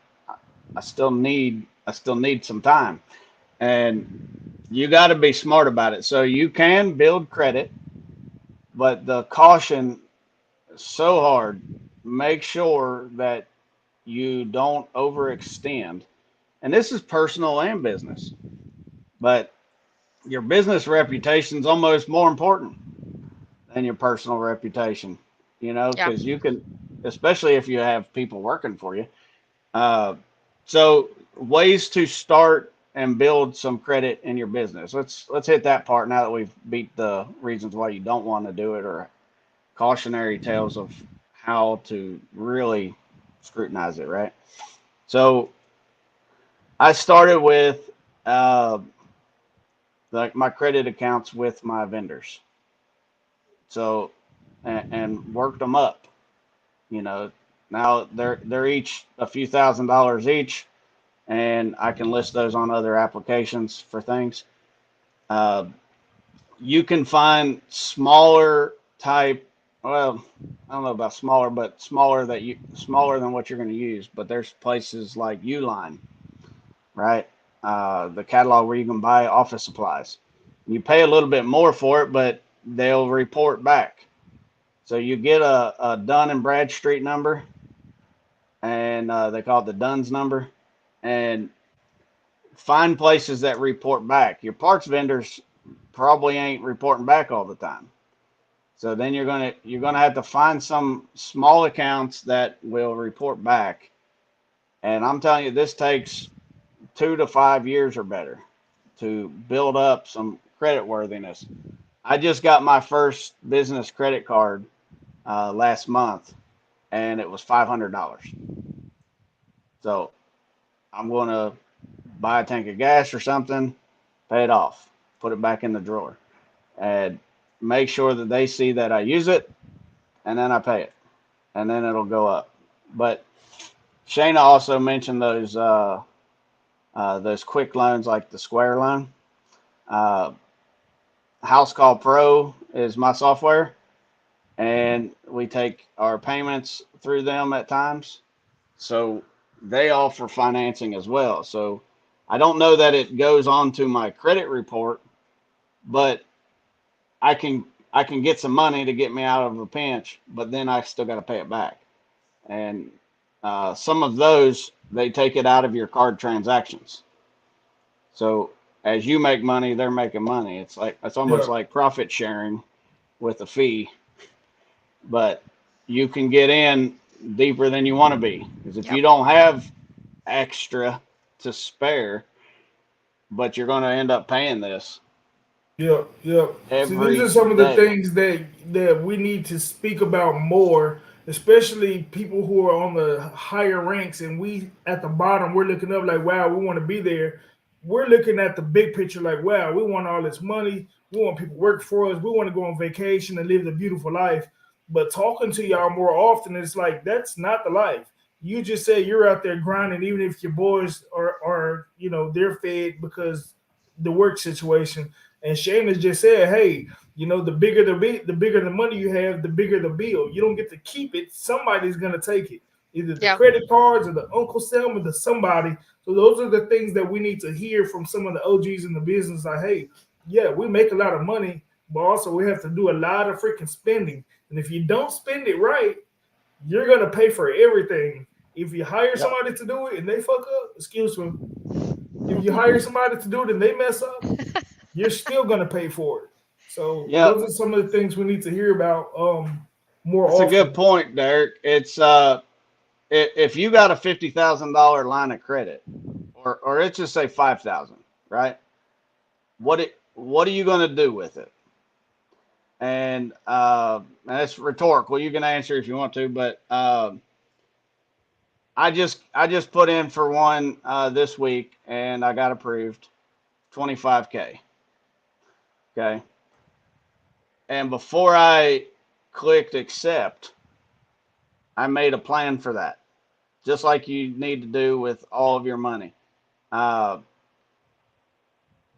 I still need some time, and you got to be smart about it. So you can build credit, but the caution is so hard. Make sure that you don't overextend, and this is personal and business, but your business reputation is almost more important than your personal reputation, Yeah. because you can, especially if you have people working for you. Uh, so ways to start and build some credit in your business. Let's hit that part now that we've beat the reasons why you don't want to do it, or cautionary tales of how to really scrutinize it, right? So I started with uh, like my credit accounts with my vendors. So and worked them up. You know, now they're each a few $1,000s each, and I can list those on other applications for things. Uh, you can find smaller type. Well, I don't know about smaller, but smaller than what you're going to use. But there's places like Uline, right? The catalog where you can buy office supplies. You pay a little bit more for it, but they'll report back. So you get a Dun and Bradstreet number, and they call it the Dunn's number, and find places that report back. Your parts vendors probably ain't reporting back all the time. So then you're gonna have to find some small accounts that will report back. And I'm telling you, this takes 2 to 5 years or better to build up some credit worthiness. I just got my first business credit card last month, and it was $500. So I'm going to buy a tank of gas or something, pay it off, put it back in the drawer, and make sure that they see that I use it, and then I pay it, and then it'll go up. But Shayna also mentioned those quick loans like the Square loan. Uh, House Call Pro is my software, and we take our payments through them at times. So they offer financing as well. So I don't know that it goes on to my credit report, but I can I can get some money to get me out of a pinch, but then I still got to pay it back. And some of those they take it out of your card transactions. So as you make money, they're making money. It's almost Yeah, like profit sharing with a fee, but you can get in deeper than you want to be, because if you Yep. don't have extra to spare, but you're going to end up paying this yeah, yeah. See, these are every some of the day. things that we need to speak about more, especially people who are on the higher ranks and we at the bottom. We're looking up like, wow, we want to be there. We're looking at the big picture like, wow, we want all this money. We want people to work for us. We want to go on vacation and live the beautiful life. But talking to y'all more often, it's like that's not the life. You just say you're out there grinding, even if your boys are they're fed because the work situation. And Shayna just said, "Hey, the bigger the bigger the money you have, the bigger the bill. You don't get to keep it. Somebody's gonna take it, either the Yeah. credit cards or the Uncle Sam or the somebody." So those are the things that we need to hear from some of the OGs in the business. Like, hey, yeah, we make a lot of money, but also we have to do a lot of freaking spending. And if you don't spend it right, you're gonna pay for everything. If you hire Yep. somebody to do it and they fuck up, excuse me. If you hire somebody to do it and they mess up, you're still gonna pay for it. So Yep. those are some of the things we need to hear about more That's a good often. point, Derek. It's if you got a $50,000 line of credit, or let's just say 5,000. right? What are you going to do with it? And that's rhetorical. You can answer if you want to, but I just put in for one this week, and I got approved, 25K. Okay, and before I clicked accept, I made a plan for that, just like you need to do with all of your money. Uh,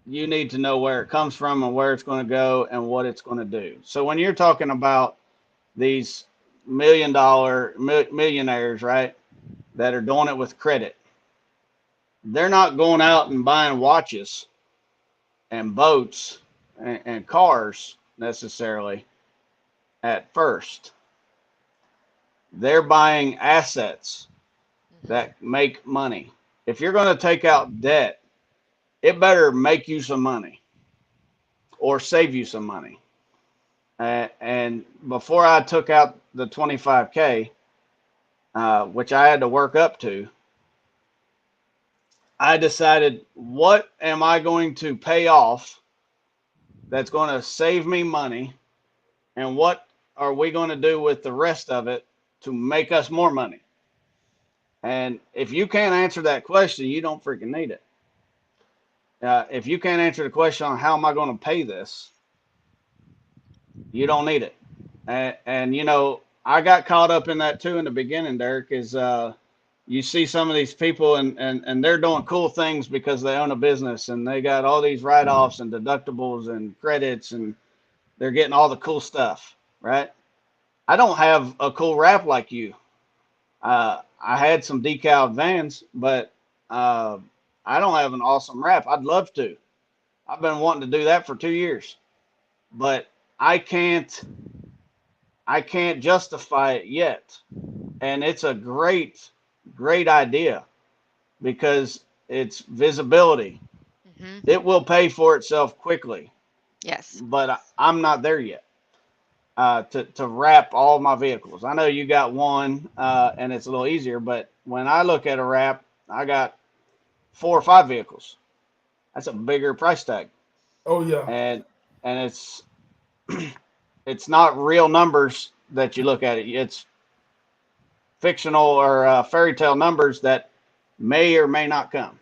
you need to know where it comes from and where it's going to go and what it's going to do. So when you're talking about these millionaires, right, that are doing it with credit, they're not going out and buying watches and boats and cars necessarily at first. They're buying assets that make money. If you're going to take out debt, it better make you some money or save you some money. And before I took out the 25K, which I had to work up to, I decided, what am I going to pay off that's going to save me money, and what are we going to do with the rest of it to make us more money? And if you can't answer that question, you don't freaking need it. If you can't answer the question on how am I going to pay this, you don't need it. And you know, I got caught up in that too in the beginning, Derek, is you see some of these people and they're doing cool things because they own a business and they got all these write-offs and deductibles and credits and they're getting all the cool stuff, right? I don't have a cool wrap like you. I had some decal vans, but I don't have an awesome wrap. I'd love to. I've been wanting to do that for 2 years, but I can't justify it yet. And it's a great idea because it's visibility. Mm-hmm. It will pay for itself quickly. Yes. But I'm not there yet to wrap all my vehicles. I know you got one and it's a little easier, but when I look at a wrap, I got 4 or 5 vehicles. That's a bigger price tag. Oh yeah. And it's it's not real numbers that you look at it. It's fictional or fairy tale numbers that may or may not come.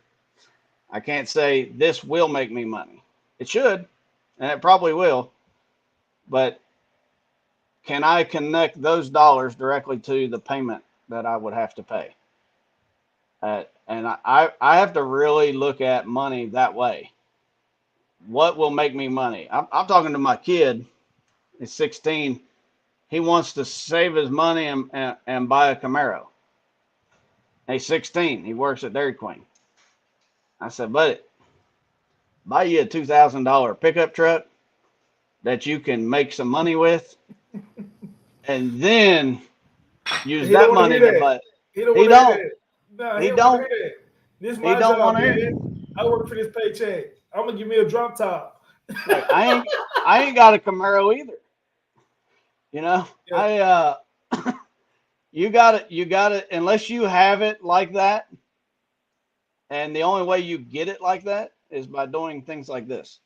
I can't say this will make me money. It should, and it probably will. But can I connect those dollars directly to the payment that I would have to pay? And I have to really look at money that way. What will make me money? I'm talking to my kid. He's 16. He wants to save his money and buy a Camaro. He's 16. He works at Dairy Queen. I said, buddy, buy you a $2,000 pickup truck that you can make some money with, and then use that money to buy. He don't. Nah, he don't want to hear that. This is my job, man. I work for this paycheck. I'm gonna give me a drop top. Like, I ain't got a Camaro either. You know, yeah. You got it unless you have it like that. And the only way you get it like that is by doing things like this.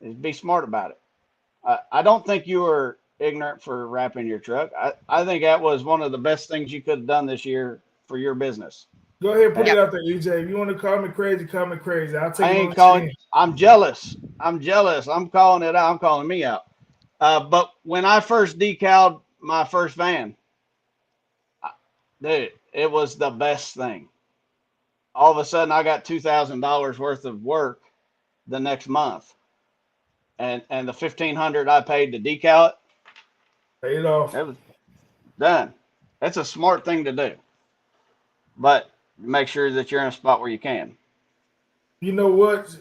Is be smart about it. I don't think you were ignorant for wrapping your truck. I think that was one of the best things you could have done this year for your business. Go ahead and put it out there, EJ. If you want to call me crazy, call me crazy. I'll take. I ain't calling. I'm jealous. I'm calling it out. I'm calling me out. But when I first decaled my first van, dude, it was the best thing. All of a sudden, I got $2,000 worth of work the next month, and the $1,500 I paid to decal it, paid off. It was done. That's a smart thing to do, but make sure that you're in a spot where you can. You know what?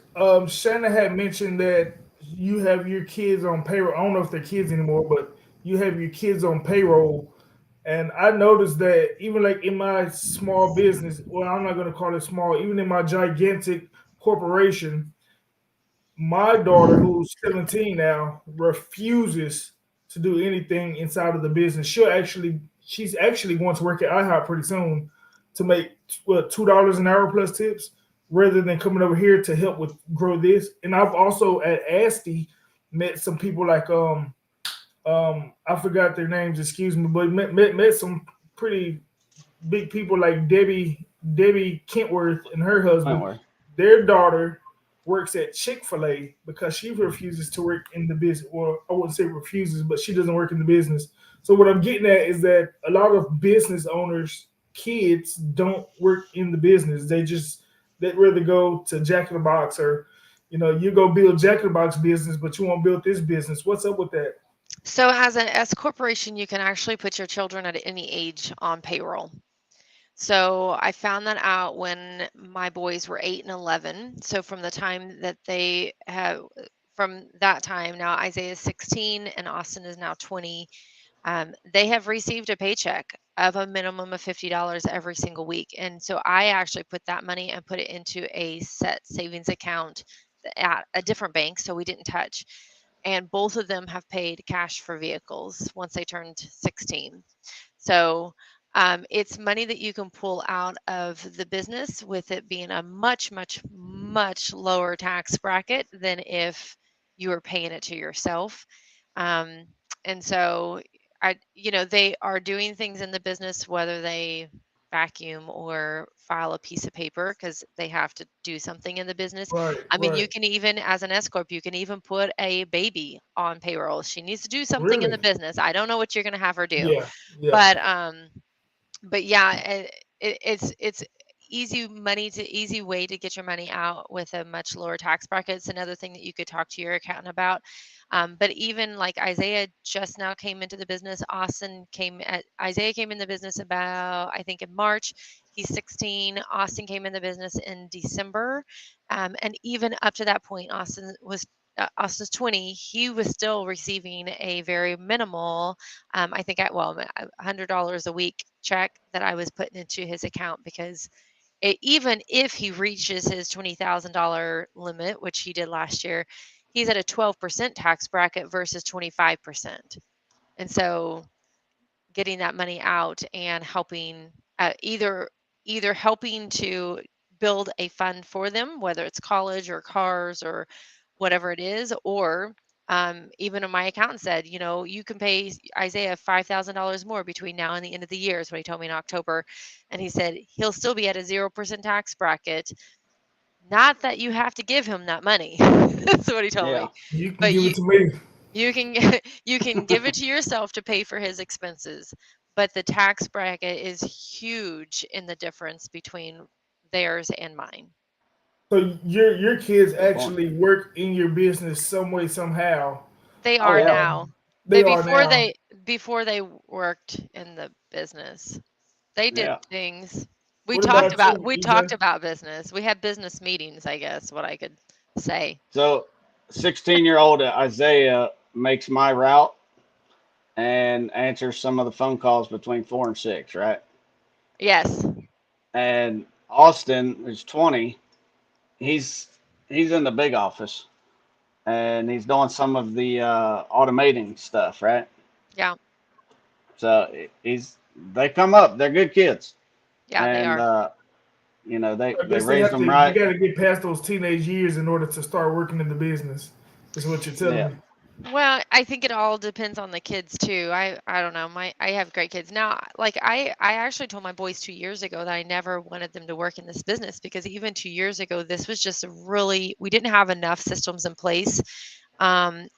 Shannon had mentioned that you have your kids on payroll. I don't know if they're kids anymore, but you have your kids on payroll. And I noticed that even like in my small business, well, I'm not going to call it small, even in my gigantic corporation, my daughter, who's 17 now, refuses to do anything inside of the business. She's actually going to work at IHOP pretty soon to make $2 an hour plus tips. rather than coming over here to help with grow this. And I've also at ASTI met some people like I forgot their names, excuse me, but met some pretty big people like Debbie Kentworth and her husband. Wentworth. Their daughter works at Chick-fil-A because she refuses to work in the business. Well, I wouldn't say refuses, but she doesn't work in the business. So what I'm getting at is that a lot of business owners, kids don't work in the business. They'd rather go to Jack in the Box, or you go build Jack in the Box business, but you won't build this business. What's up with that? So as an S corporation, you can actually put your children at any age on payroll. So I found that out when my boys were 8 and 11. So from the time that they have, from that time, now Isaiah is 16 and Austin is now 20. They have received a paycheck of a minimum of $50 every single week. And so I actually put that money and put it into a set savings account at a different bank. So we didn't touch. And both of them have paid cash for vehicles once they turned 16. So it's money that you can pull out of the business, with it being a much, much, much lower tax bracket than if you were paying it to yourself. Um, and so they are doing things in the business, whether they vacuum or file a piece of paper, because they have to do something in the business. Right, I mean, right. you can even, as an S corp, you can even put a baby on payroll. She needs to do something in the Really? business. I don't know what you're going to have her do, Yeah, yeah. but yeah, it's easy money to easy way to get your money out with a much lower tax bracket. It's another thing that you could talk to your accountant about. But even like Isaiah just now came into the business. Isaiah came in the business about, I think, in March. He's 16. Austin came in the business in December. And even up to that point, Austin's 20. He was still receiving a very minimal, I think, $100 a week check that I was putting into his account, because even if he reaches his $20,000 limit, which he did last year, he's at a 12% tax bracket versus 25%. And so getting that money out and helping, either helping to build a fund for them, whether it's college or cars or whatever it is, or even my accountant said, you can pay Isaiah $5,000 more between now and the end of the year, is what he told me in October. And he said he'll still be at a 0% tax bracket. Not that you have to give him that money. That's what he told Yeah. me. You can But give it to me. you can you can give it to yourself to pay for his expenses. But the tax bracket is huge in the difference between theirs and mine. So your kids Good point. actually work in your business some way, somehow. They Oh are yeah. now. They are now. Before they worked in the business, they did Yeah. things. What about you, We talked EJ? about business. We had business meetings, I guess, what I could say. So 16-year-old Isaiah makes my route and answers some of the phone calls between 4 and 6, right? Yes. And Austin is 20. He's in the big office and he's doing some of the automating stuff, right? Yeah. So they come up. They're good kids, Yeah, they and are. they I they guess they raised have them to. They right. got to get past those teenage years in order to start working in the business. Is what you're telling Yeah. me. Well, I think it all depends on the kids too. I don't know. I have great kids. Now, like I actually told my boys 2 years ago that I never wanted them to work in this business, because even 2 years ago, this was just we didn't have enough systems in place. And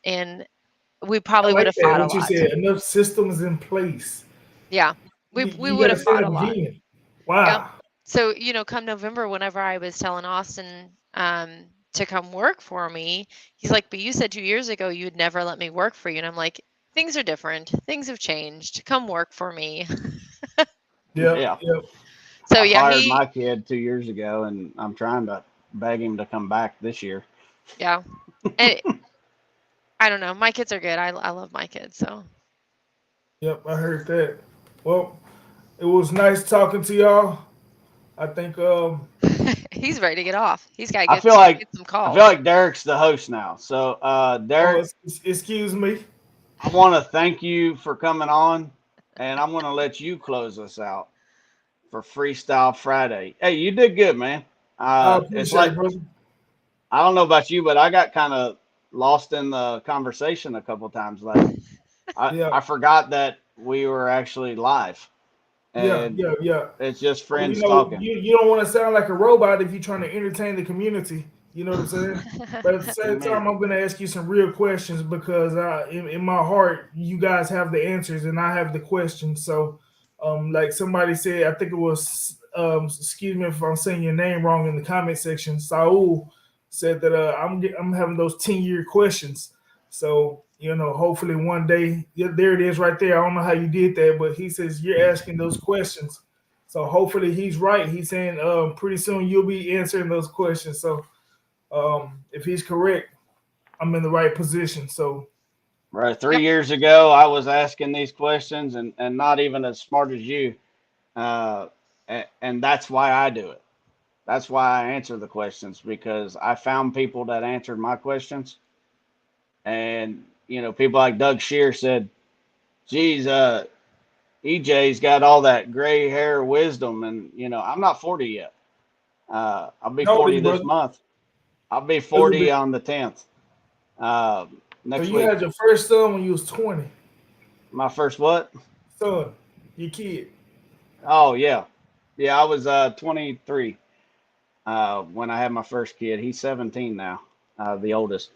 we I probably would like have that. fought a What you lot. said. Enough systems in place. Yeah. We You would got to have say fought that a lot. again. Yep. Wow. So, come November, whenever I was telling Austin to come work for me, he's like, "But you said 2 years ago you'd never let me work for you." And I'm like, "Things are different. Things have changed. Come work for me." Yep. Yeah. Yep. So I yeah, fired my kid 2 years ago, and I'm trying to beg him to come back this year. yeah. And I don't know. My kids are good. I love my kids. So Yep. I heard that. Well, it was nice talking to y'all. I think. he's ready to get off. He's got to I get feel like get some I feel calls. like Derek's the host now. So Oh, Derek, excuse me. I want to thank you for coming on, and I'm going to let you close us out for Freestyle Friday. Hey, you did good, man. I It's appreciate like, it, brother. I don't know about you, but I got kind of lost in the conversation a couple times. Like Yeah, I forgot that we were actually live, yeah, and yeah, yeah. it's just Well, friends talking. you don't want to sound like a robot if you're trying to entertain the community. You know what I'm saying? But at the same Amen. time, I'm going to ask you some real questions because in my heart, you guys have the answers and I have the questions. So, like somebody said, I think it was, excuse me if I'm saying your name wrong in the comment section. Saul said that I'm having those 10-year questions. So, hopefully one day, yeah, there it is right there. I don't know how you did that, but he says you're asking those questions. So hopefully he's right. He's saying pretty soon you'll be answering those questions. So if he's correct, I'm in the right position. So Right. Three Yep. years ago, I was asking these questions and not even as smart as you. Uh, and that's why I do it. That's why I answer the questions because I found people that answered my questions. And, people like Doug Shear said, geez, EJ's got all that gray hair wisdom. And, I'm not 40 yet. I'll be how old are 40 you, this brother? month. I'll be Elizabeth. 40 on the 10th, uh, So next you week. had your first son when you was 20. My first what? Son, your kid. Oh, yeah. Yeah, I was 23 when I had my first kid. He's 17 now, the oldest.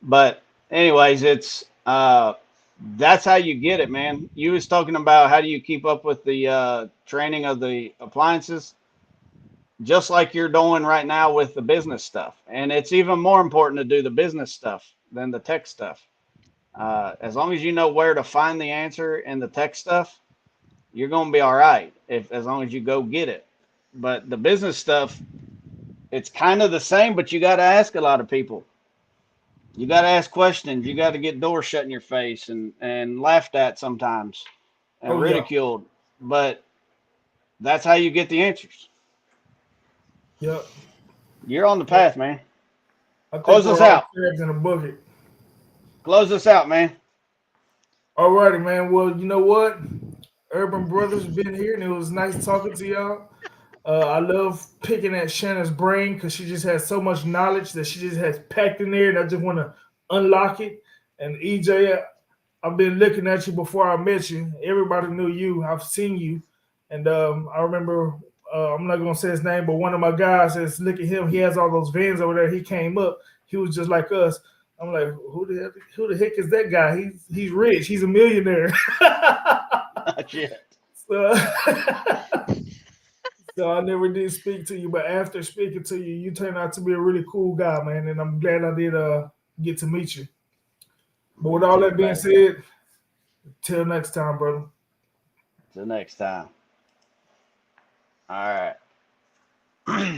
But anyways, it's that's how you get it, man. You was talking about how do you keep up with the training of the appliances, just like you're doing right now with the business stuff. And it's even more important to do the business stuff than the tech stuff. As long as you know where to find the answer in the tech stuff, you're gonna be all right. If as long as you go get it. But the business stuff, it's kind of the same, but you got to ask a lot of people. You got to ask questions. You got to get doors shut in your face and laughed at sometimes and Oh yeah. ridiculed. But that's how you get the answers. Yep. You're on the Yep. path, man. I think Close we're us all out. crabs in a bucket. Close us out, man. All righty, man. Well, you know what? Urban Brothers been here and it was nice talking to y'all. I love picking at Shanna's brain because she just has so much knowledge that she just has packed in there, and I just want to unlock it. And EJ, I've been looking at you before I met you. Everybody knew you. I've seen you, and I remember. I'm not gonna say his name, but one of my guys says, "Look at him. He has all those vans over there." He came up. He was just like us. I'm like, who the heck is that guy? He's rich. He's a millionaire. Not yet. So, so I never did speak to you, but after speaking to you, you turned out to be a really cool guy, man, and I'm glad I did get to meet you. But with Me all too, that being buddy. said, till next time, brother. Till next time. All right.